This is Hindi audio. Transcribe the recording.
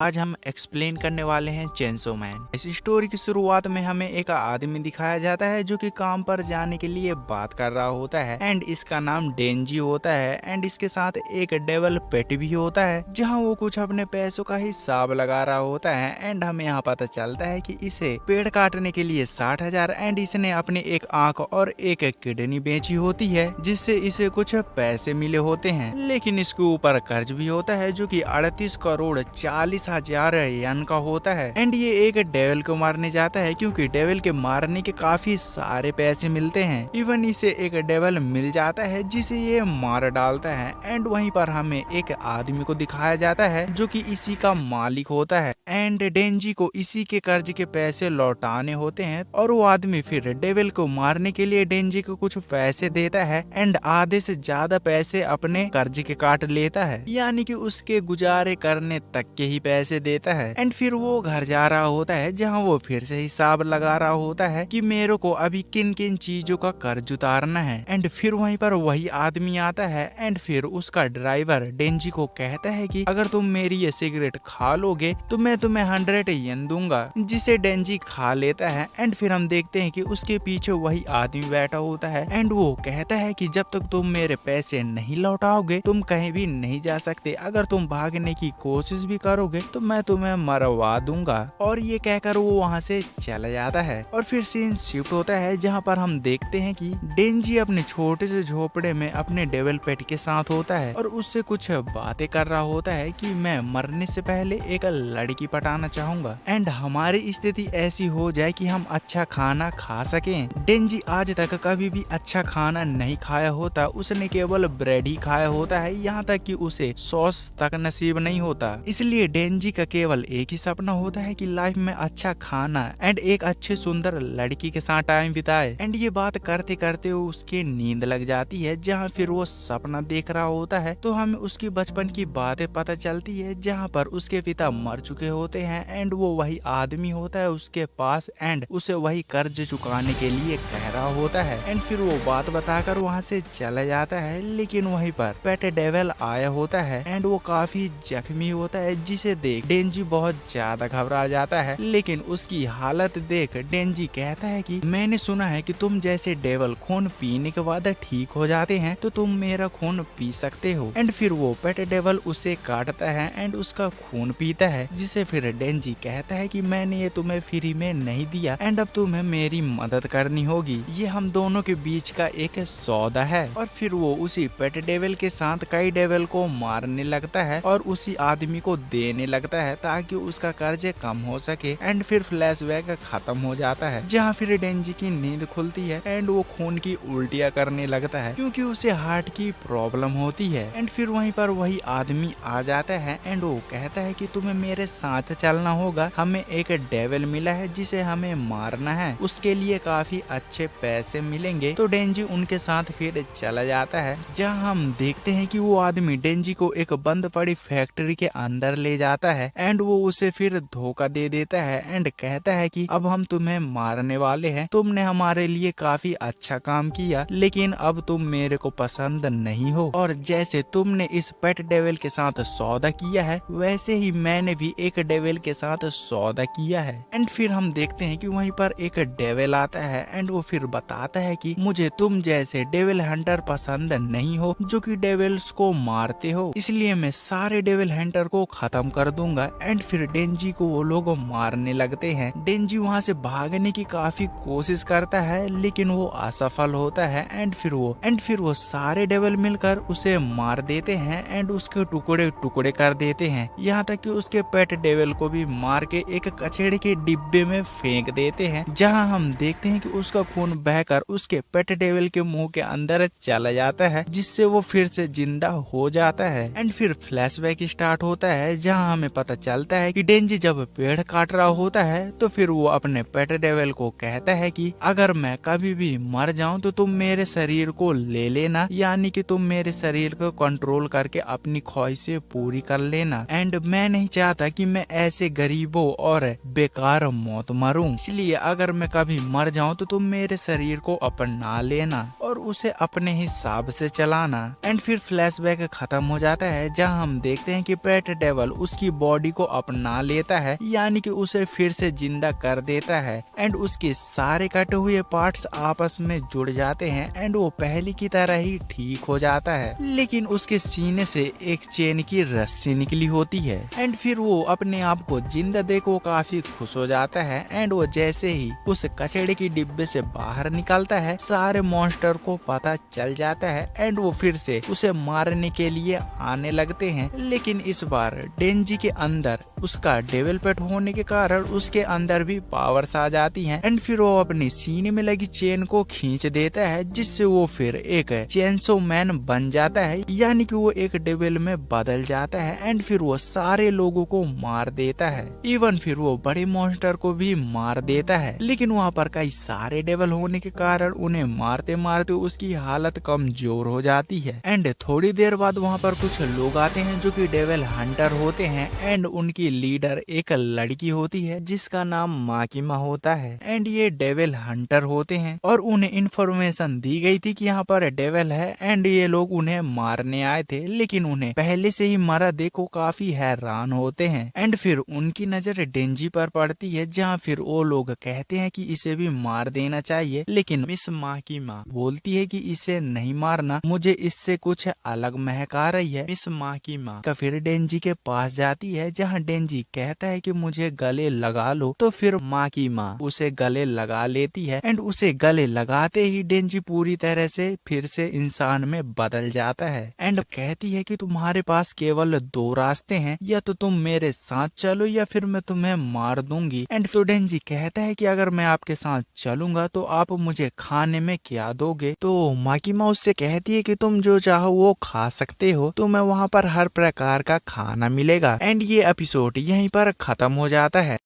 आज हम एक्सप्लेन करने वाले हैं चेंसो मैन। इस स्टोरी की शुरुआत में हमें एक आदमी दिखाया जाता है जो कि काम पर जाने के लिए बात कर रहा होता है एंड इसका नाम डेंजी होता है एंड इसके साथ एक डेवल पेट भी होता है जहां वो कुछ अपने पैसों का हिसाब लगा रहा होता है एंड हमें यहाँ पता चलता है कि इसे पेड़ काटने के लिए 60,000 एंड इसने अपनी एक आंख और एक किडनी बेची होती है जिससे इसे कुछ पैसे मिले होते हैं, लेकिन इसके ऊपर कर्ज भी होता है जो कि 38,40,00,000 यन का होता है एंड ये एक डेविल को मारने जाता है क्योंकि डेविल के मारने के काफी सारे पैसे मिलते हैं। इवन इसे एक डेविल मिल जाता है जिसे ये मार डालता है एंड वहीं पर हमें एक आदमी को दिखाया जाता है जो कि इसी का मालिक होता है एंड डेंजी को इसी के कर्ज के पैसे लौटाने होते हैं और वो आदमी फिर डेविल को मारने के लिए डेंजी को कुछ पैसे देता है एंड आधे से ज्यादा पैसे अपने कर्ज के काट लेता है, यानी कि उसके गुजारे करने तक के ही पैसे देता है एंड फिर वो घर जा रहा होता है जहां वो फिर से हिसाब लगा रहा होता है कि मेरे को अभी किन किन चीजों का कर्ज उतारना है एंड फिर वहीं पर वही आदमी आता है एंड फिर उसका ड्राइवर डेंजी को कहता है कि अगर तुम मेरी ये सिगरेट खा लोगे तो मैं तुम्हें 100 येन दूंगा, जिसे डेंजी खा लेता है एंड फिर हम देखते हैं कि उसके पीछे वही आदमी बैठा होता है एंड वो कहता है कि जब तक तुम मेरे पैसे नहीं लौटाओगे तुम कहीं भी नहीं जा सकते, अगर तुम भागने की कोशिश भी करोगे तो मैं तुम्हें मरवा दूंगा। और ये कहकर वो वहाँ से चला जाता है और फिर सीन शिफ्ट होता है जहाँ पर हम देखते हैं कि डेंजी अपने छोटे से झोपड़े में अपने डेविल पेट के साथ होता है और उससे कुछ बातें कर रहा होता है कि मैं मरने से पहले एक लड़की पटाना चाहूंगा एंड हमारी स्थिति ऐसी हो जाए कि हम अच्छा खाना खा सकें। डेंजी आज तक कभी भी अच्छा खाना नहीं खाया होता, उसने केवल ब्रेड ही खाया होता है, यहाँ तक कि उसे सॉस तक नसीब नहीं होता। इसलिए डेंजी का केवल एक ही सपना होता है कि लाइफ में अच्छा खाना एंड एक अच्छे सुंदर लड़की के साथ टाइम बिताए एंड ये बात करते करते उसकी नींद लग जाती है। जहाँ फिर वो सपना देख रहा होता है तो हमें उसकी बचपन की बातें पता चलती है जहाँ पर उसके पिता मर चुके होते हैं एंड वो वही आदमी होता है उसके पास एंड उसे वही कर्ज चुकाने के लिए कह रहा होता है एंड फिर वो बात बताकर वहाँ से चला जाता है, लेकिन वहीं पर पेट डेविल आया होता है एंड वो काफी जख्मी होता है जिसे देख डेंजी बहुत ज्यादा घबरा जाता है, लेकिन उसकी हालत देख डेंजी कहता है कि मैंने सुना है कि तुम जैसे डेविल खून पीने के बाद ठीक हो जाते हैं तो तुम मेरा खून पी सकते हो एंड फिर वो पेट डेविल उसे काटता है एंड उसका खून पीता है, जिसे फिर डेंजी कहता है कि मैंने ये तुम्हें फ्री में नहीं दिया एंड अब तुम्हें मेरी मदद करनी होगी, ये हम दोनों के बीच का एक सौदा है। और फिर वो उसी पेट डेविल के साथ कई डेविल को मारने लगता है और उसी आदमी को देने लगता है ताकि उसका कर्ज कम हो सके एंड फिर फ्लैशबैक खत्म हो जाता है जहाँ फिर डेंजी की नींद खुलती है एंड वो खून की उल्टियाँ करने लगता है क्योंकि उसे हार्ट की प्रॉब्लम होती है एंड फिर वहीं पर वही आदमी आ जाता है एंड वो कहता है कि तुम्हें मेरे साथ चलना होगा, हमें एक डेविल मिला है जिसे हमें मारना है, उसके लिए काफी अच्छे पैसे मिलेंगे। तो डेंजी उनके साथ फिर चला जाता है जहाँ हम देखते हैं कि वो आदमी डेंजी को एक बंद पड़ी फैक्ट्री के अंदर ले जाता है एंड वो उसे फिर धोखा दे देता है एंड कहता है कि अब हम तुम्हें मारने वाले हैं, तुमने हमारे लिए काफी अच्छा काम किया लेकिन अब तुम मेरे को पसंद नहीं हो और जैसे तुमने इस पेट डेविल के साथ सौदा किया है वैसे ही मैंने भी एक डेविल के साथ सौदा किया है। एंड फिर हम देखते हैं कि वहीं पर एक डेविल आता है एंड वो फिर बताता है कि मुझे तुम जैसे डेविल हंटर पसंद नहीं हो जो कि डेविल्स को मारते हो, इसलिए मैं सारे डेविल हंटर को खत्म कर दूंगा एंड फिर डेंजी को वो लोग मारने लगते हैं। डेंजी वहाँ से भागने की काफी कोशिश करता है लेकिन वो असफल होता है एंड फिर वो सारे डेविल मिलकर उसे मार देते हैं एंड उसके टुकड़े टुकड़े कर देते हैं, यहाँ तक कि उसके पेट डेविल को भी मार के एक कचड़े के डिब्बे में फेंक देते हैं जहाँ हम देखते हैं कि उसका खून बहकर उसके पेट डेविल के मुंह के अंदर चला जाता है जिससे वो फिर से जिंदा हो जाता है एंड फिर फ्लैशबैक स्टार्ट होता है जहाँ हमें पता चलता है कि डेंजी जब पेड़ काट रहा होता है तो फिर वो अपने पेट डेविल को कहता है कि अगर मैं कभी भी मर जाऊं तो तुम मेरे शरीर को ले लेना, यानी कि तुम मेरे शरीर को कंट्रोल करके अपनी ख्वाहिशें पूरी कर लेना एंड मैं नहीं चाहता कि मैं ऐसे गरीबों और बेकार मौत मरूं, इसलिए अगर मैं कभी मर जाऊं तो तुम मेरे शरीर को अपना लेना और उसे अपने हिसाब से चलाना। एंड फिर फ्लैशबैक खत्म हो जाता है जहां हम देखते हैं कि पेट डेविल उसकी उसकी बॉडी को अपना लेता है, यानी कि उसे फिर से जिंदा कर देता है एंड उसके सारे कटे हुए पार्ट्स आपस में जुड़ जाते हैं एंड वो पहले की तरह ही ठीक हो जाता है। लेकिन उसके सीने से एक चेन की रस्सी निकली होती है एंड फिर वो अपने आप को जिंदा देख वो काफी खुश हो जाता है एंड वो जैसे ही उस कचड़े की डिब्बे से बाहर निकलता है, सारे मॉन्स्टर को पता चल जाता है एंड वो फिर से उसे मारने के लिए आने लगते हैं। लेकिन इस बार डेंजी के अंदर उसका डेविल पेट होने के कारण उसके अंदर भी पावर्स आ जाती हैं एंड फिर वो अपनी सीने में लगी चेन को खींच देता है, जिससे वो फिर एक चेनसो मैन बन जाता है, यानी कि वो एक डेविल में बदल जाता है एंड फिर वो सारे लोगों को मार देता है। इवन फिर वो बड़े मॉन्स्टर को भी मार देता है। लेकिन वहाँ पर कई सारे डेविल होने के कारण उन्हें मारते मारते उसकी हालत कमजोर हो जाती है एंड थोड़ी देर बाद वहाँ पर कुछ लोग आते हैं जो कि डेविल हंटर होते हैं एंड उनकी लीडर एक लड़की होती है जिसका नाम माकिमा होता है एंड ये डेविल हंटर होते हैं और उन्हें इन्फॉर्मेशन दी गई थी कि यहाँ पर डेविल है एंड ये लोग उन्हें मारने आए थे, लेकिन उन्हें पहले से ही मरा देखो काफी हैरान होते हैं एंड फिर उनकी नजर डेंजी पर पड़ती है, जहाँ फिर वो लोग कहते हैं कि इसे भी मार देना चाहिए। लेकिन मिस माकिमा बोलती है कि इसे नहीं मारना, मुझे इससे कुछ अलग महक आ रही है। मिस माकिमा का फिर डेंजी के पास जाती है, जहाँ डेंजी कहता है कि मुझे गले लगा लो, तो फिर माकिमा उसे गले लगा लेती है एंड उसे गले लगाते ही डेंजी पूरी तरह से फिर से इंसान में बदल जाता है एंड कहती है कि तुम्हारे पास केवल दो रास्ते हैं, या तो तुम मेरे साथ चलो या फिर मैं तुम्हें मार दूंगी। एंड तो डेंजी कहता है कि अगर मैं आपके साथ चलूंगा तो आप मुझे खाने में क्या दोगे। तो माकिमा उससे कहती है कि तुम जो चाहो वो खा सकते हो, तुम्हें वहाँ पर हर प्रकार का खाना मिलेगा एंड ये एपिसोड यहीं पर खत्म हो जाता है।